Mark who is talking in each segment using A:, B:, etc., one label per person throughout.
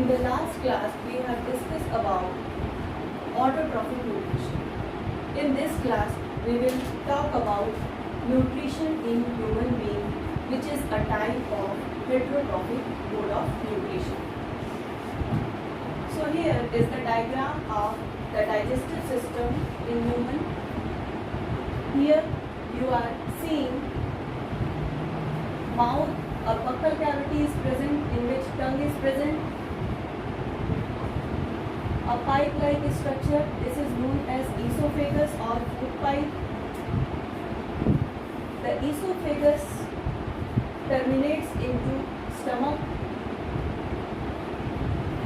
A: the last class, we have discussed about autotrophic nutrition. In this class, we will talk about nutrition in human being, which is a type of heterotrophic mode of nutrition. So here is the diagram of the digestive system in human. Here you are seeing mouth, a buccal cavity is present in which tongue is present. A pipe-like structure, this is known as esophagus or food pipe. The esophagus terminates into stomach.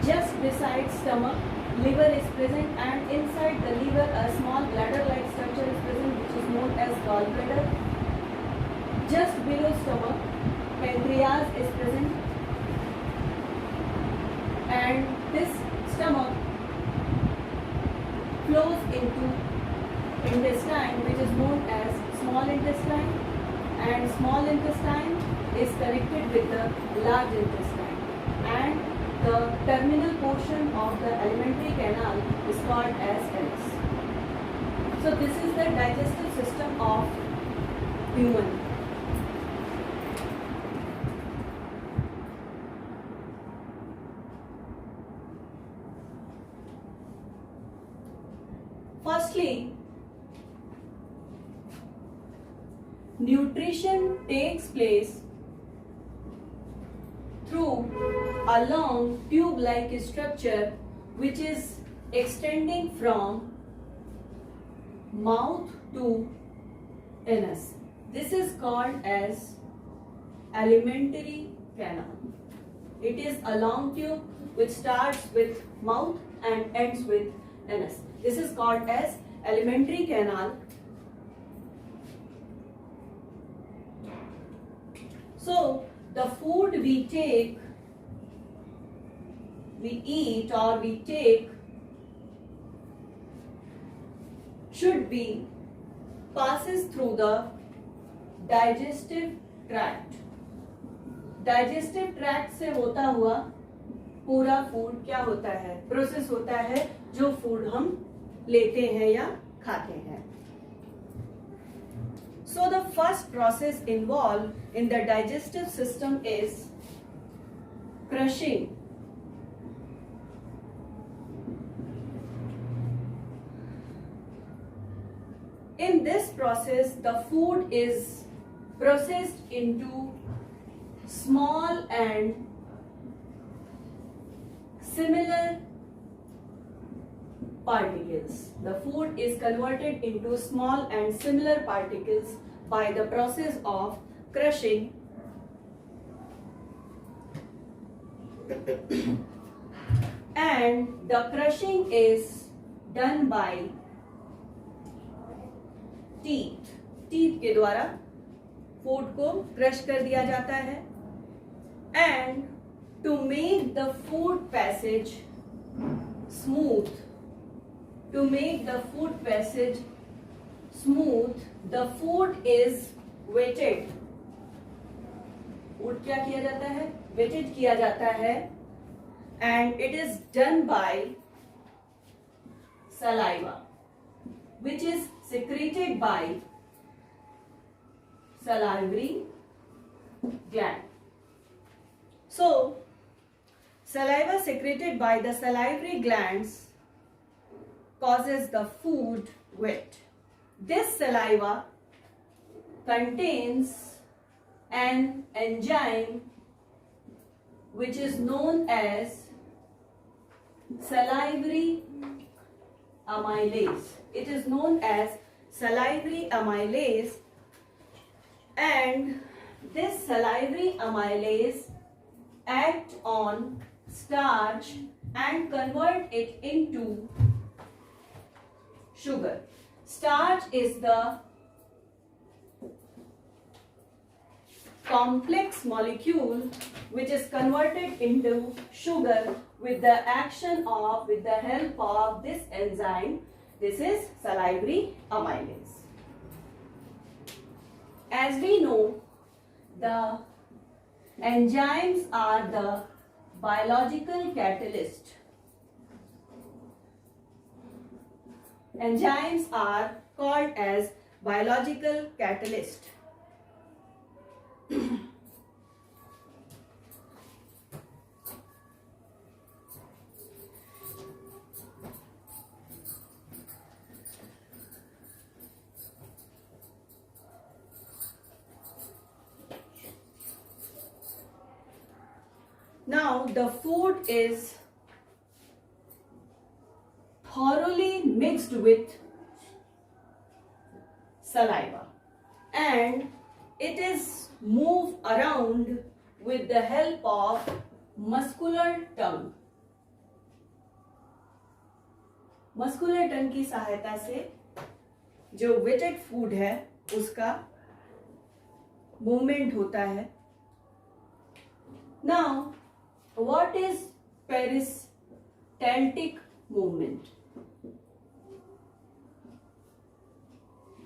A: Just beside stomach, liver is present, and inside the liver a small bladder-like structure is present which is known as gallbladder. Just below stomach, pancreas is present, and this stomach flows into intestine which is known as small intestine, and small intestine is connected with the large intestine, and the terminal portion of the alimentary canal is called as anus. So this is the digestive system of human. Firstly, nutrition takes place through a long tube-like structure which is extending from mouth to anus. This is called as alimentary canal. It is a long tube which starts with mouth and ends with anus. This is called as alimentary canal. So the food we eat or we take should be passes through the digestive tract. Digestive tract से होता हुआ पूरा food क्या होता है, process होता है जो फूड हम लेते हैं या खाते हैं. So the first process involved in the digestive system is crushing. In this process, the food is processed into small and similar particles. The food is converted into small and similar particles by the process of crushing. And the crushing is done by teeth. Teeth के द्वारा food को crush कर दिया जाता है. And to make the food passage smooth, the food is wetted. Food क्या किया जाता है? Wetted किया जाता है, and it is done by saliva, which is secreted by salivary gland. So, saliva secreted by the salivary glands causes the food wet. This saliva contains an enzyme which is known as salivary amylase. It is known as salivary amylase, and this salivary amylase act on starch and convert it into sugar. Starch is the complex molecule which is converted into sugar with the help of this enzyme. This is salivary amylase. As we know, the enzymes are the biological catalyst. Enzymes are called as biological catalyst. Now the food is thoroughly mixed with saliva and it is moved around with the help of muscular tongue. Muscular tongue की सहायता से जो weighted food है उसका movement होता है. Now, what is peristaltic movement?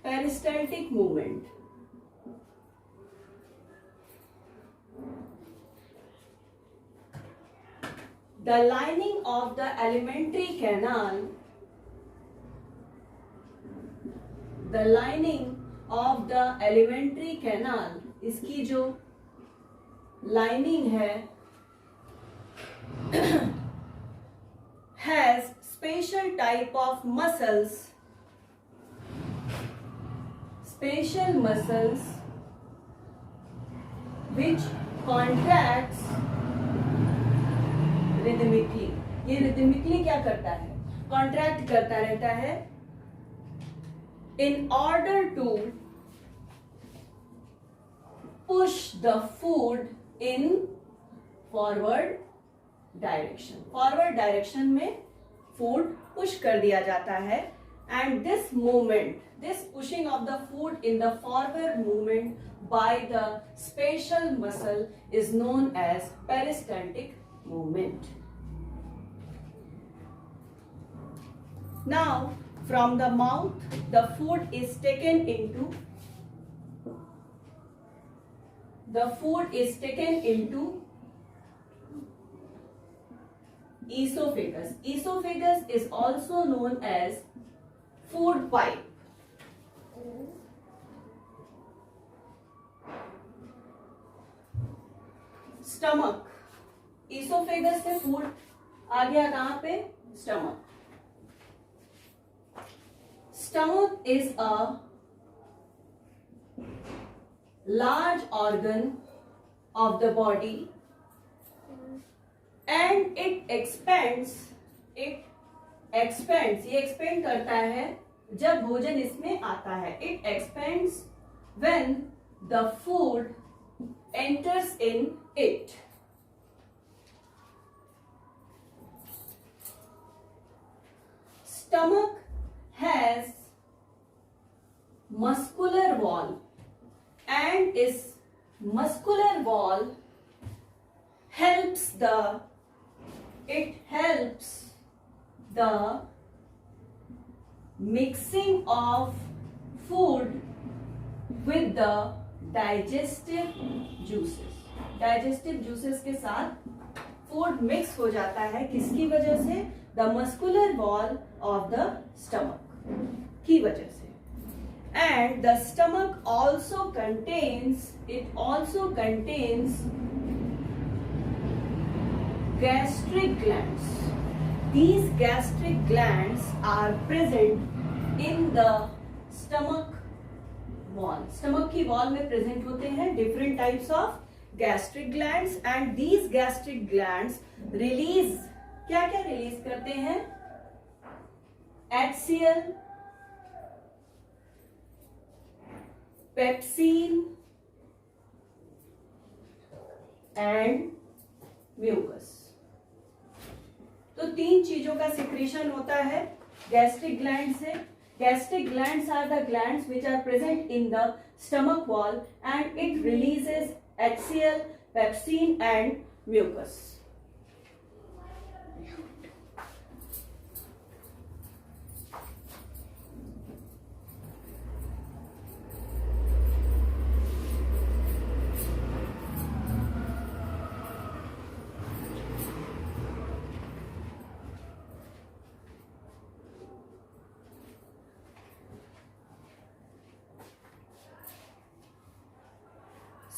A: Peristaltic movement. The lining of the alimentary canal, the lining of the alimentary canal, इसकी जो lining है has special type of muscles, special muscles which contracts rhythmically. ये rhythmically क्या करता है? Contract करता रहता है in order to push the food in forward direction. Forward direction में food push कर दिया जाता है and this movement, this pushing of the food in the forward movement by the special muscle is known as peristaltic movement. Now from the mouth the food is taken into esophagus. Esophagus is also known as food pipe. Stomach. Esophagus से food आ गया कहाँ पे? Stomach. Stomach is a large organ of the body and it expands, ये expand करता है जब भोजन इसमें आता है. It expands when the food enters in it. Stomach has muscular wall and its muscular wall helps the mixing of food with the digestive juices. Digestive juices के साथ food mix हो जाता है किसकी वजह से? The muscular wall of the stomach की वजह से. And the stomach also contains gastric glands. These gastric glands are present in the stomach wall. Stomach की wall में present होते हैं different types of gastric glands and these gastric glands release क्या क्या release करते हैं? HCl, pepsin and mucus. तो तीन चीजों का सिक्रीशन होता है गैस्ट्रिक ग्लैंड से. Gastric glands are the glands which are present in the stomach wall and it releases HCl, pepsin and mucus.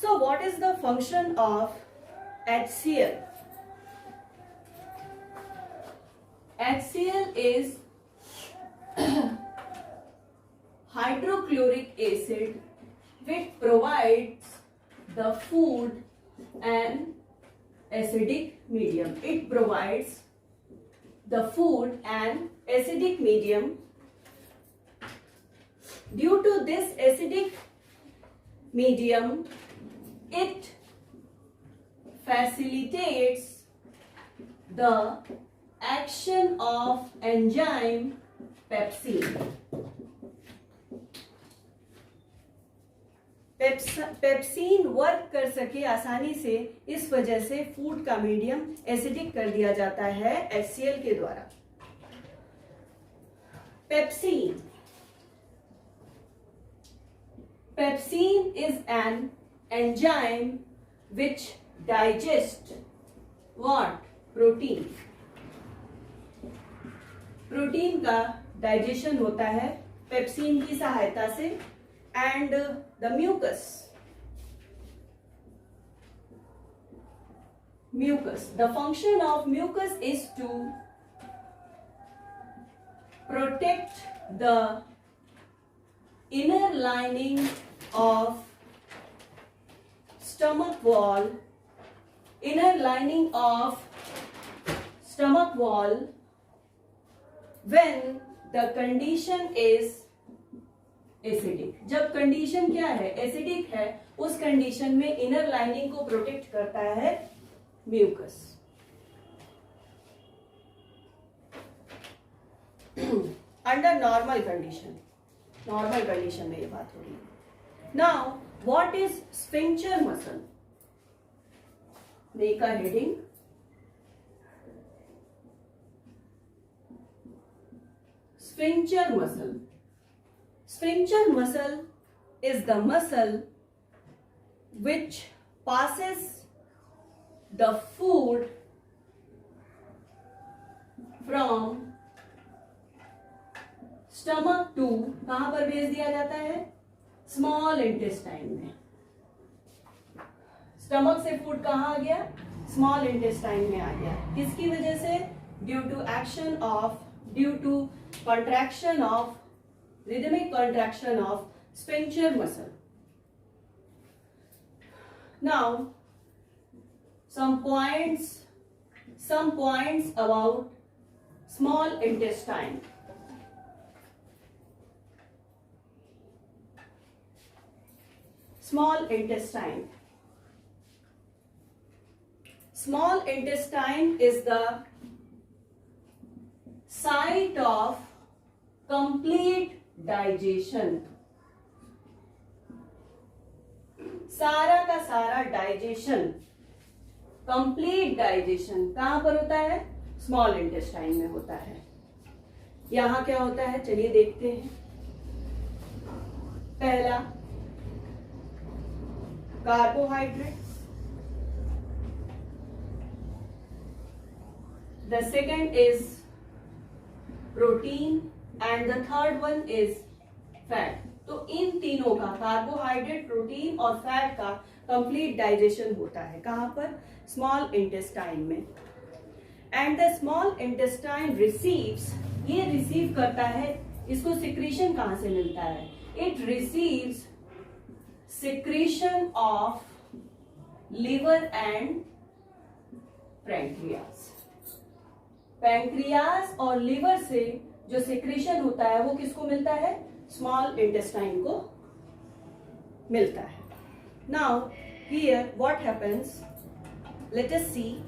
A: So what is the function of HCl? HCl is hydrochloric acid which provides the food an acidic medium. It provides the food an acidic medium. Due to this acidic medium, it facilitates the action of enzyme pepsin. Pepsin work कर सके आसानी से, इस वजह से food का medium acidic कर दिया जाता है HCl के द्वारा. Pepsin is an enzyme which digests what? Protein. Protein का डाइजेशन होता है पेप्सिन की सहायता से. And the mucus, the function of mucus is to protect the inner lining of stomach wall, when the condition is acidic. जब condition क्या है? Acidic है. उस कंडीशन में इनर लाइनिंग को प्रोटेक्ट करता है म्यूकस. अंडर नॉर्मल कंडीशन में ये बात हो रही है. Now what is sphincter muscle? Make a heading. Sphincter muscle. Sphincter muscle is the muscle which passes the food from stomach to, कहां पर भेज दिया जाता है? स्मॉल इंटेस्टाइन में. स्टमक से फूड कहां आ गया? स्मॉल इंटेस्टाइन में आ गया. किसकी वजह से? Due to contraction of rhythmic contraction of sphincter muscle. Now some points about small intestine. Small intestine is the site of complete digestion. सारा का सारा डाइजेशन, कंप्लीट डाइजेशन कहां पर होता है? स्मॉल इंटेस्टाइन में होता है. यहां क्या होता है? चलिए देखते हैं. पहला carbohydrates, the second is protein and the third one is fat. तो इन तीनों का, कार्बोहाइड्रेट, प्रोटीन और फैट का कंप्लीट डाइजेशन होता है. कहां पर? स्मॉल इंटेस्टाइन में. And the small intestine receives, ये रिसीव करता है. इसको सिक्रीशन कहां से मिलता है? It receives secretion of liver and pancreas. Pancreas और लिवर से जो सिक्रीशन होता है वो किसको मिलता है? स्मॉल इंटेस्टाइन को मिलता है. Now here what happens? Let us see.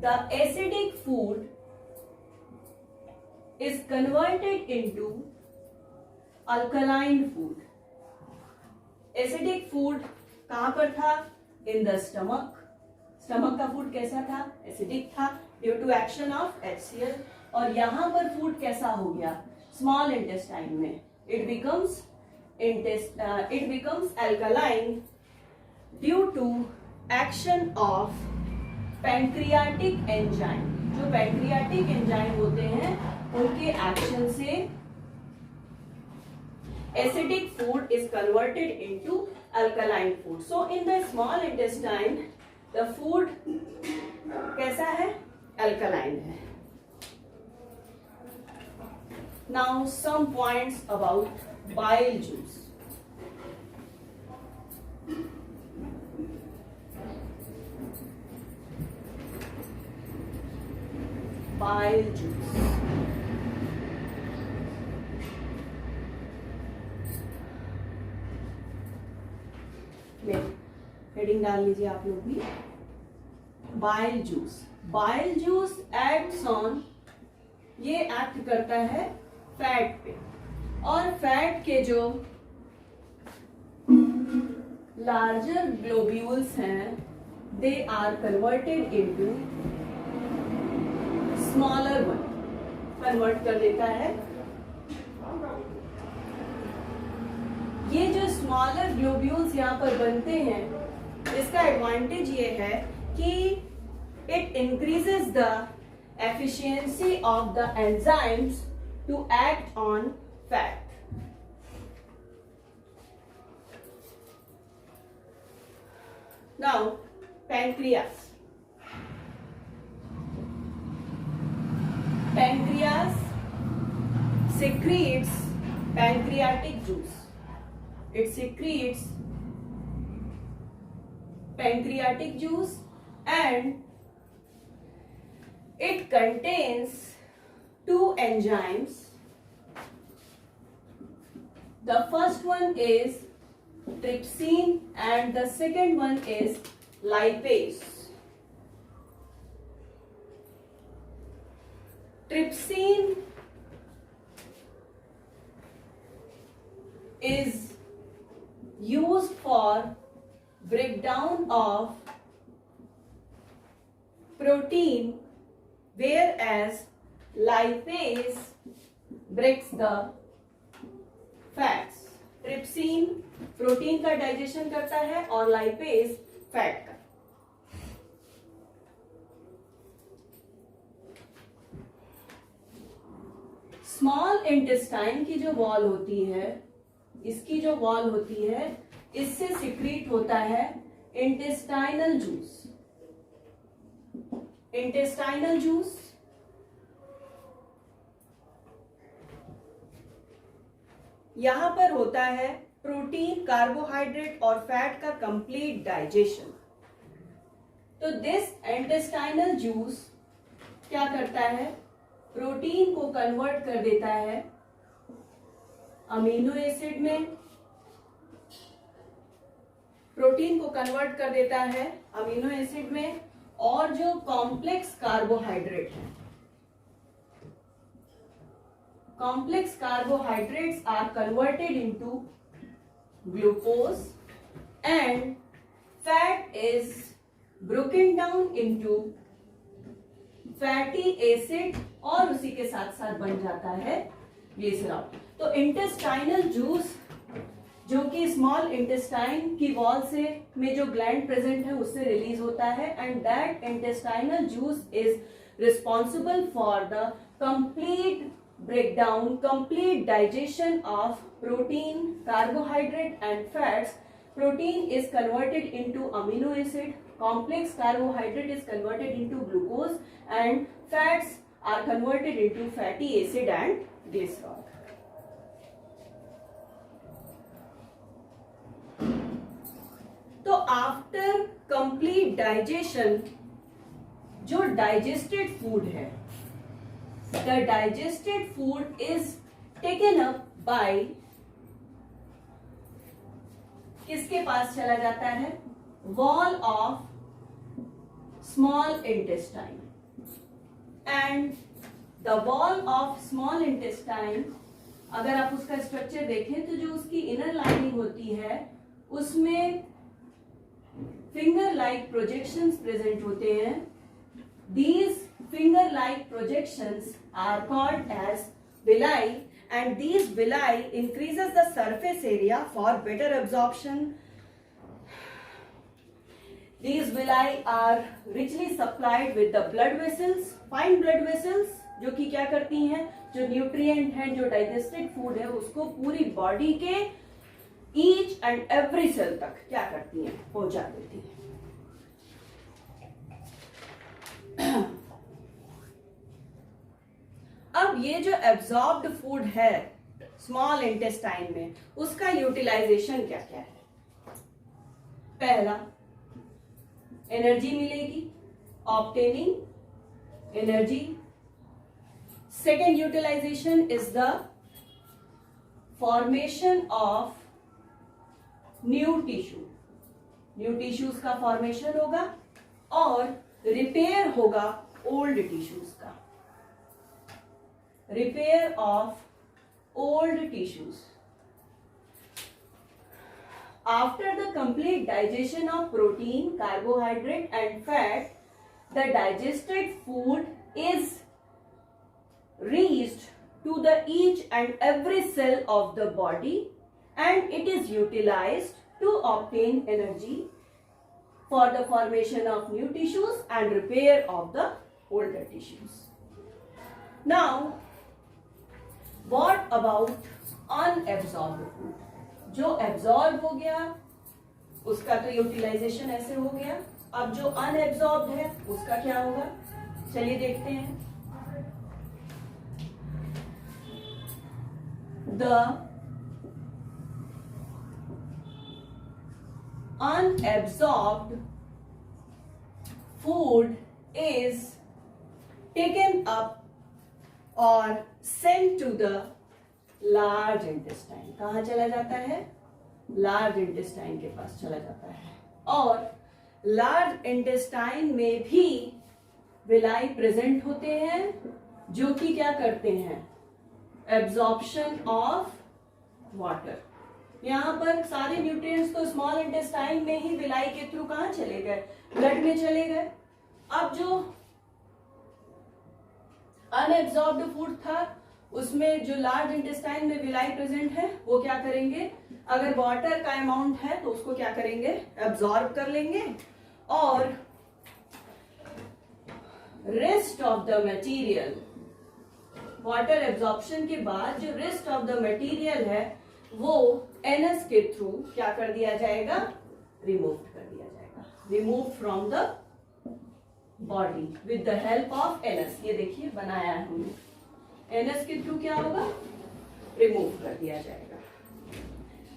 A: The acidic food is converted into alkaline food. Acidic food कहां पर था? In the stomach. स्टमक का फूड कैसा था? एसिडिक था due to action of HCl. और यहां पर फूड कैसा हो गया? स्मॉल इंटेस्टाइन में. It becomes alkaline due to action of pancreatic enzyme. जो पैंक्रियाटिक एंजाइम होते हैं उनके एक्शन से acidic food is converted into alkaline food. So in the small intestine the food कैसा है? Alkaline है. Now some points about bile juice. Bile juice. Heading डाल लीजिए आप लोग भी. Bile juice. Bile juice acts on, ये एक्ट करता है फैट पे, और फैट के जो लार्जर ग्लोब्यूल्स हैं they are converted into smaller one, convert कर देता है. ये जो स्मॉलर ग्लोब्यूल्स यहाँ पर बनते हैं, इसका एडवांटेज ये है कि it increases the efficiency of the enzymes to act on fat. Now pancreas. Pancreas secretes pancreatic juice. It secretes pancreatic juice and it contains two enzymes. The first one is trypsin and the second one is lipase. Trypsin is used for breakdown of protein, whereas lipase breaks the fats. Trypsin protein का digestion करता है और lipase fat का. Small intestine की जो wall होती है, इसकी जो वॉल होती है, इससे सिक्रीट होता है इंटेस्टाइनल जूस. इंटेस्टाइनल जूस यहां पर होता है प्रोटीन, कार्बोहाइड्रेट और फैट का कंप्लीट डाइजेशन. तो दिस इंटेस्टाइनल जूस क्या करता है? प्रोटीन को कन्वर्ट कर देता है अमीनो एसिड में. प्रोटीन को कन्वर्ट कर देता है अमीनो एसिड में, और जो कॉम्प्लेक्स कार्बोहाइड्रेट है, complex carbohydrates are converted into glucose and fat is broken down into fatty acid और उसी के साथ साथ बन जाता है ग्लिसरॉल. तो इंटेस्टाइनल जूस जो कि स्मॉल इंटेस्टाइन की वॉल से में जो ग्लैंड प्रेजेंट है उससे रिलीज होता है, and that intestinal juice is responsible for the complete breakdown, complete digestion of protein, carbohydrate and fats. Protein is converted into amino acid, complex carbohydrate is converted into glucose and fats are converted into fatty acid and glycerol. तो after complete digestion जो digested food है, the digested food is taken up by किसके पास चला जाता है? wall of small intestine. And the wall of small intestine, अगर आप उसका स्ट्रक्चर देखें तो जो उसकी इनर लाइनिंग होती है उसमें फिंगर लाइक प्रोजेक्शंस प्रेजेंट होते हैं. These finger-like projections are called as villi, and these villi increases the surface area for better absorption. These villi are richly supplied with the blood vessels, fine blood vessels जो कि क्या करती हैं, जो nutrient है, जो डाइजेस्टेड फूड है, उसको पूरी बॉडी के ईच एंड एवरी सेल तक क्या करती हैं, पहुंचा देती हैं। अब ये जो एब्जॉर्ब्ड फूड है स्मॉल इंटेस्टाइन में, उसका यूटिलाइजेशन क्या क्या है। पहला, एनर्जी मिलेगी, obtaining energy. Second utilisation is the formation of new tissue, new tissues का फॉर्मेशन होगा और रिपेयर होगा ओल्ड टिश्यूज का, repair of old tissues. After the complete digestion of protein, carbohydrate and fat, the digested food is reached to the each and every cell of the body and it is utilized to obtain energy for the formation of new tissues and repair of the older tissues. Now, What about unabsorbed food? जो absorb हो गया उसका तो utilisation ऐसे हो gaya. अब जो unabsorbed है उसका क्या होगा, चलिए देखते हैं. The unabsorbed food is taken up और sent to the large intestine. कहाँ चला जाता है, लार्ज इंटेस्टाइन के पास चला जाता है. और लार्ज इंटेस्टाइन में भी विलाई प्रेजेंट होते हैं जो कि क्या करते हैं, एब्जॉर्प्शन ऑफ वाटर. यहाँ पर सारे न्यूट्रिएंट्स तो स्मॉल इंटेस्टाइन में ही विलाई के थ्रू कहाँ चले गए, ब्लड में चले गए. अब जो अनएब्जॉर्ब्ड फूड था उसमें जो लार्ज इंटेस्टाइन में विलाई प्रेजेंट है वो क्या करेंगे, अगर वाटर का अमाउंट है तो उसको क्या करेंगे, एब्जॉर्ब कर लेंगे और rest of the material, water absorption के बाद जो रेस्ट ऑफ द मटेरियल है वो एनस के थ्रू क्या कर दिया जाएगा, रिमूव कर दिया जाएगा, remove from the body with the help of anus. ये देखिए बनाया है हमने, एनस के थ्रू क्या होगा, रिमूव कर दिया जाएगा.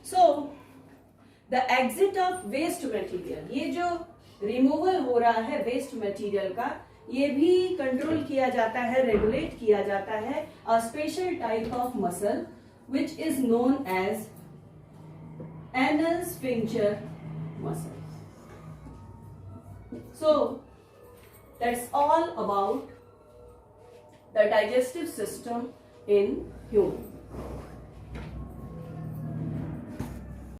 A: So the exit of waste material, ये जो रिमूवल हो रहा है वेस्ट मटेरियल का, ये भी कंट्रोल किया जाता है, रेगुलेट किया जाता है a special type of muscle which is known as anal sphincter muscle. So that's all about the digestive system in human.